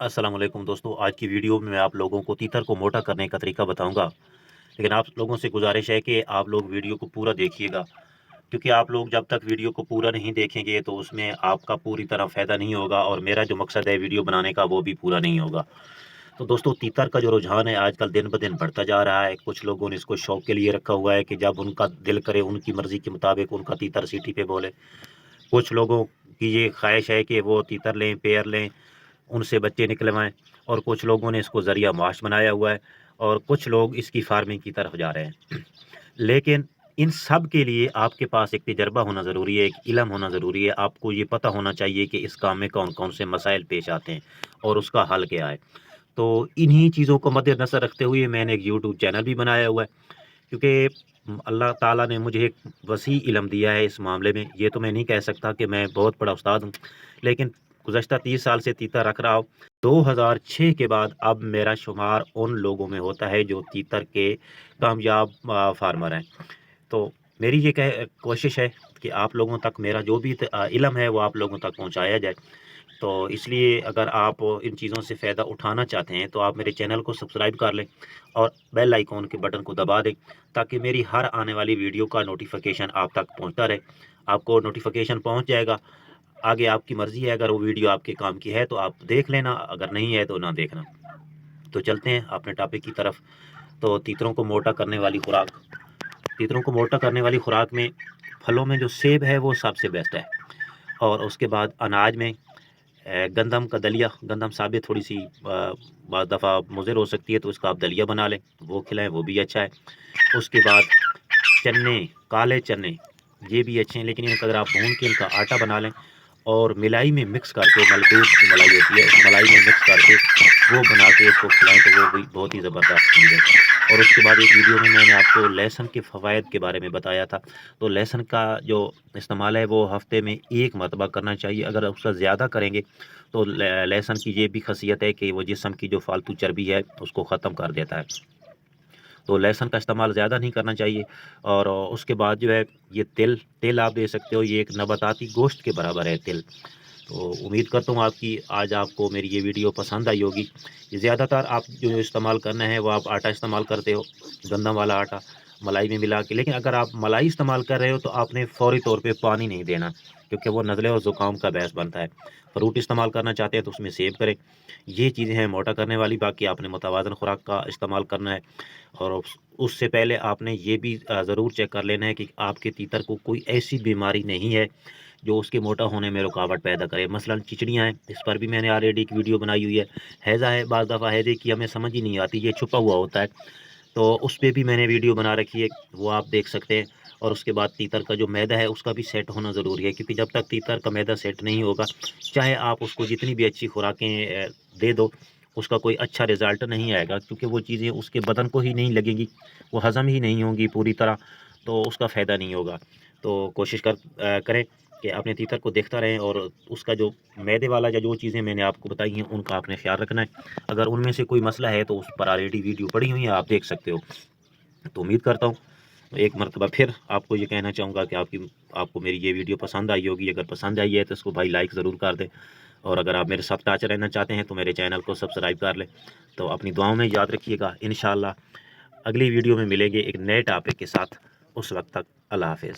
अस्सलाम वालेकुम दोस्तों। आज की वीडियो में मैं आप लोगों को तीतर को मोटा करने का तरीका बताऊंगा। लेकिन आप लोगों से गुजारिश है कि आप लोग वीडियो को पूरा देखिएगा, क्योंकि आप लोग जब तक वीडियो को पूरा नहीं देखेंगे तो उसमें आपका पूरी तरह फ़ायदा नहीं होगा और मेरा जो मकसद है वीडियो बनाने का वो भी पूरा नहीं होगा। तो दोस्तों, तीतर का जो रुझान है आजकल दिन ब दिन बढ़ता जा रहा है। कुछ लोगों ने इसको शौक के लिए रखा हुआ है कि जब उनका दिल करे, उनकी मर्ज़ी के मुताबिक उनका तीतर सीटी पे बोले। कुछ लोगों की ये ख्वाहिश है कि वो तीतर लें, पेयर लें, उनसे बच्चे निकलवाएँ, और कुछ लोगों ने इसको ज़रिया माश बनाया हुआ है और कुछ लोग इसकी फ़ार्मिंग की तरफ जा रहे हैं। लेकिन इन सब के लिए आपके पास एक तजर्बा होना ज़रूरी है, एक इल्म होना ज़रूरी है। आपको ये पता होना चाहिए कि इस काम में कौन-कौन से मसाइल पेश आते हैं और उसका हल क्या है। तो इन्हीं चीज़ों को मद्देनज़र रखते हुए मैंने एक यूट्यूब चैनल भी बनाया हुआ है, क्योंकि अल्लाह ताला ने मुझे एक वसी इल्म दिया है इस मामले में। ये तो मैं नहीं कह सकता कि मैं बहुत बड़ा उस्ताद हूँ, लेकिन गुज़श्ता 30 साल से तीतर रख रहा हूँ। 2006 के बाद अब मेरा शुमार उन लोगों में होता है जो तीतर के कामयाब फार्मर हैं। तो मेरी ये कोशिश है कि आप लोगों तक मेरा जो भी इल्म है वो आप लोगों तक पहुँचाया जाए। तो इसलिए अगर आप इन चीज़ों से फ़ायदा उठाना चाहते हैं तो आप मेरे चैनल को सब्सक्राइब कर लें और बेल आइकॉन के बटन को दबा दें, ताकि मेरी हर आने वाली वीडियो का नोटिफिकेशन आप तक पहुंचता रहे। आपको नोटिफिकेशन पहुंच जाएगा। आगे आपकी मर्ज़ी है, अगर वो वीडियो आपके काम की है तो आप देख लेना, अगर नहीं है तो ना देखना। तो चलते हैं अपने टॉपिक की तरफ। तो तीतरों को मोटा करने वाली खुराक। तीतरों को मोटा करने वाली खुराक में फलों में जो सेब है वो सबसे बेस्ट है, और उसके बाद अनाज में गंदम का दलिया, गंदम साबित थोड़ी-सी बाद दफ़ा मुज़िर हो सकती है, तो उसका आप दलिया बना लें, वो खिलाएँ, वो भी अच्छा है। उसके बाद चने, काले चने, ये भी अच्छे हैं, लेकिन इनको अगर आप भून के इनका आटा बना लें और मलाई में मिक्स करके, दूध की मलाई होती है, उस मलाई में मिक्स करके वो बना के इसको खिलाएँ तो वो भी बहुत ही ज़बरदस्त चीज़ है। और उसके बाद एक वीडियो में मैंने आपको लहसुन के फ़वाइद के बारे में बताया था। तो लहसुन का जो इस्तेमाल है वो हफ़्ते में 1 मरतबा करना चाहिए। अगर उसका ज़्यादा करेंगे तो लहसुन की ये भी ख़ासियत है कि वो जिस्म की जो फ़ालतू चर्बी है उसको ख़त्म कर देता है। तो लहसुन का इस्तेमाल ज़्यादा नहीं करना चाहिए। और उसके बाद जो है ये तिल, तिल आप दे सकते हो, ये एक नबाताती गोश्त के बराबर है तिल। तो उम्मीद करता हूँ आपकी आज आपको मेरी ये वीडियो पसंद आई होगी। ये ज़्यादातर आप जो इस्तेमाल करना है वो आप आटा इस्तेमाल करते हो, गंदम वाला आटा मलाई में मिला के। लेकिन अगर आप मलाई इस्तेमाल कर रहे हो तो आपने फ़ौरी तौर पे पानी नहीं देना, क्योंकि वो नज़ले और ज़ुकाम का बायस बनता है। फ्रूट इस्तेमाल करना चाहते हैं तो उसमें सेब करें। ये चीज़ें हैं मोटा करने वाली। बाकी आपने मुतवाज़न खुराक का इस्तेमाल करना है, और उससे पहले आपने ये भी ज़रूर चेक कर लेना है कि आपके तीतर को कोई ऐसी बीमारी नहीं है जो उसके मोटा होने में रुकावट पैदा करे। मसलन चिचड़ियाँ हैं, इस पर भी मैंने ऑलरेडी एक वीडियो बनाई हुई है। हैज़ा है, बाज़ दफ़ा हैज़े की हमें समझ ही नहीं आती, ये छुपा हुआ होता है, तो उस पे भी मैंने वीडियो बना रखी है, वो आप देख सकते हैं। और उसके बाद तीतर का जो मैदा है उसका भी सेट होना ज़रूरी है, क्योंकि जब तक तीतर का मैदा सेट नहीं होगा, चाहे आप उसको जितनी भी अच्छी खुराकें दे दो, उसका कोई अच्छा रिज़ल्ट नहीं आएगा, क्योंकि वो चीज़ें उसके बदन को ही नहीं लगेंगी, वो हज़म ही नहीं होंगी पूरी तरह, तो उसका फ़ायदा नहीं होगा। तो कोशिश करें कि अपने तीतर को देखता रहें, और उसका जो मैदे वाला या जो चीज़ें मैंने आपको बताई हैं उनका आपने ख़्याल रखना है। अगर उनमें से कोई मसला है तो उस पर ऑलरेडी वीडियो पड़ी हुई है, आप देख सकते हो। तो उम्मीद करता हूँ एक मरतबा फिर आपको ये कहना चाहूँगा कि आपको मेरी ये वीडियो पसंद आई होगी। अगर पसंद आई है तो इसको भाई लाइक ज़रूर कर दें, और अगर आप मेरे साथ टच रहना चाहते हैं तो मेरे चैनल को सब्सक्राइब कर लें। तो अपनी दुआओं में याद रखिएगा। इंशाअल्लाह अगली वीडियो में मिलेंगे एक नए टॉपिक के साथ। उस वक्त तक अल्लाह हाफ़िज़।